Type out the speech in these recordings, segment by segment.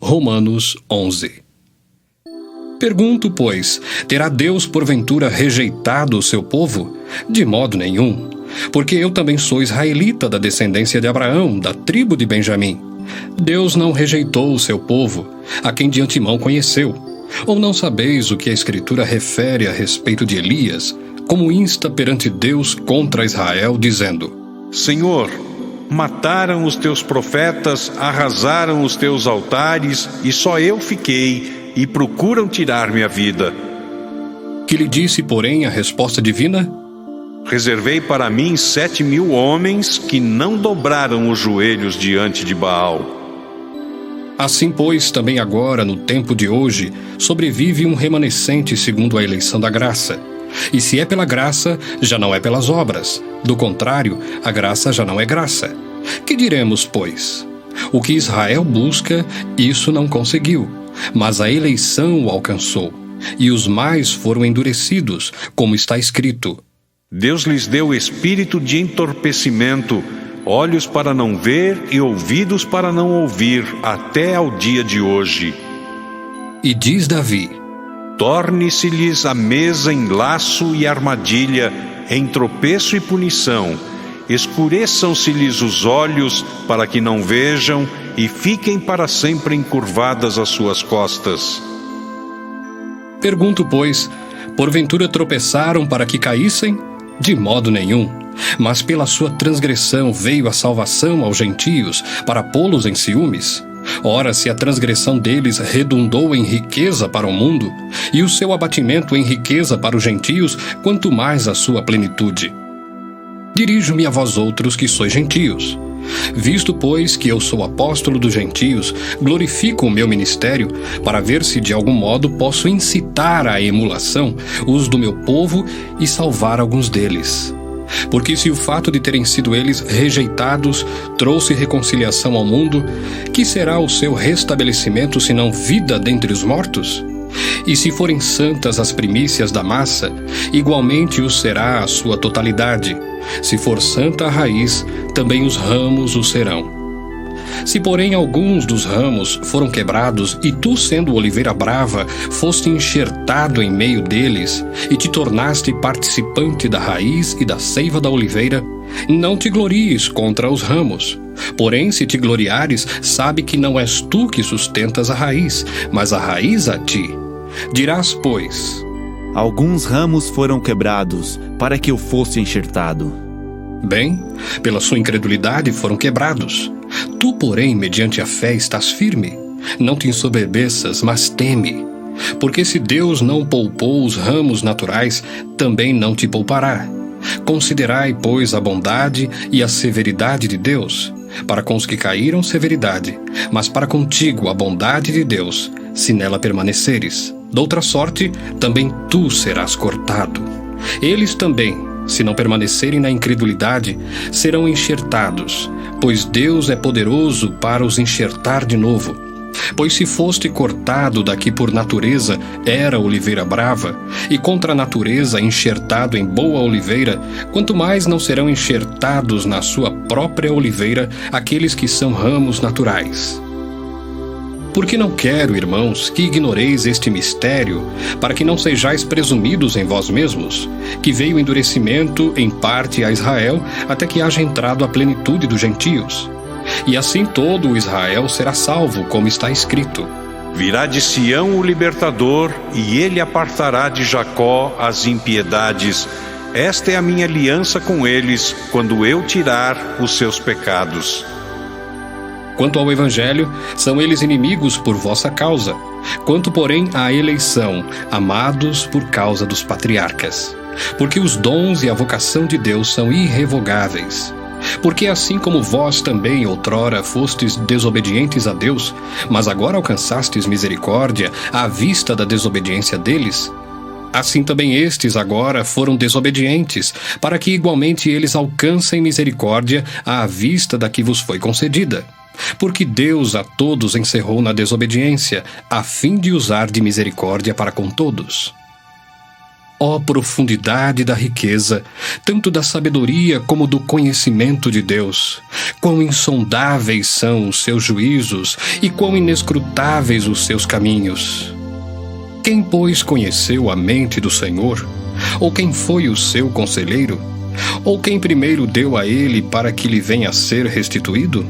Romanos 11. Pergunto, pois, terá Deus porventura rejeitado o seu povo? De modo nenhum, porque eu também sou israelita da descendência de Abraão, da tribo de Benjamim. Deus não rejeitou o seu povo, a quem de antemão conheceu. Ou não sabeis o que a Escritura refere a respeito de Elias, como insta perante Deus contra Israel, dizendo: Senhor, mataram os teus profetas, arrasaram os teus altares, e só eu fiquei, e procuram tirar-me a vida. Que lhe disse, porém, a resposta divina? Reservei para mim 7.000 homens que não dobraram os joelhos diante de Baal. Assim, pois, também agora, no tempo de hoje, sobrevive um remanescente segundo a eleição da graça. E se é pela graça, já não é pelas obras. Do contrário, a graça já não é graça. Que diremos, pois? O que Israel busca, isso não conseguiu, mas a eleição o alcançou, e os mais foram endurecidos, como está escrito: Deus lhes deu espírito de entorpecimento, olhos para não ver e ouvidos para não ouvir, até ao dia de hoje. E diz Davi: Torne-se-lhes a mesa em laço e armadilha, em tropeço e punição. Escureçam-se-lhes os olhos, para que não vejam, e fiquem para sempre encurvadas as suas costas. Pergunto, pois, porventura tropeçaram para que caíssem? De modo nenhum. Mas pela sua transgressão veio a salvação aos gentios, para pô-los em ciúmes. Ora, se a transgressão deles redundou em riqueza para o mundo, e o seu abatimento em riqueza para os gentios, quanto mais a sua plenitude. Dirijo-me a vós outros que sois gentios. Visto, pois, que eu sou apóstolo dos gentios, glorifico o meu ministério, para ver se de algum modo posso incitar à emulação os do meu povo e salvar alguns deles. Porque se o fato de terem sido eles rejeitados trouxe reconciliação ao mundo, que será o seu restabelecimento senão vida dentre os mortos? E se forem santas as primícias da massa, igualmente o será a sua totalidade. Se for santa a raiz, também os ramos o serão. Se, porém, alguns dos ramos foram quebrados, e tu, sendo oliveira brava, foste enxertado em meio deles, e te tornaste participante da raiz e da seiva da oliveira, não te glories contra os ramos. Porém, se te gloriares, sabe que não és tu que sustentas a raiz, mas a raiz a ti. Dirás, pois: Alguns ramos foram quebrados, para que eu fosse enxertado. Bem, pela sua incredulidade foram quebrados. Tu, porém, mediante a fé estás firme. Não te ensoberbeças, mas teme. Porque se Deus não poupou os ramos naturais, também não te poupará. Considerai, pois, a bondade e a severidade de Deus. Para com os que caíram, severidade, mas para contigo a bondade de Deus, se nela permaneceres. Doutra sorte, também tu serás cortado. Eles também, se não permanecerem na incredulidade, serão enxertados, pois Deus é poderoso para os enxertar de novo. Pois se foste cortado daqui por natureza, era oliveira brava, e contra a natureza enxertado em boa oliveira, quanto mais não serão enxertados na sua própria oliveira aqueles que são ramos naturais. Porque não quero, irmãos, que ignoreis este mistério, para que não sejais presumidos em vós mesmos, que veio endurecimento em parte a Israel, até que haja entrado a plenitude dos gentios. E assim todo o Israel será salvo, como está escrito: Virá de Sião o libertador, e ele apartará de Jacó as impiedades. Esta é a minha aliança com eles, quando eu tirar os seus pecados. Quanto ao Evangelho, são eles inimigos por vossa causa. Quanto, porém, à eleição, amados por causa dos patriarcas. Porque os dons e a vocação de Deus são irrevogáveis. Porque assim como vós também outrora fostes desobedientes a Deus, mas agora alcançastes misericórdia à vista da desobediência deles, assim também estes agora foram desobedientes, para que igualmente eles alcancem misericórdia à vista da que vos foi concedida. Porque Deus a todos encerrou na desobediência, a fim de usar de misericórdia para com todos. Ó profundidade da riqueza, tanto da sabedoria como do conhecimento de Deus! Quão insondáveis são os seus juízos e quão inescrutáveis os seus caminhos! Quem, pois, conheceu a mente do Senhor? Ou quem foi o seu conselheiro? Ou quem primeiro deu a ele para que lhe venha a ser restituído?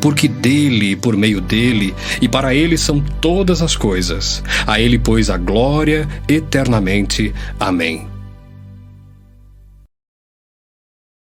Porque dele, por meio dele, e para ele são todas as coisas. A ele, pois, a glória eternamente. Amém.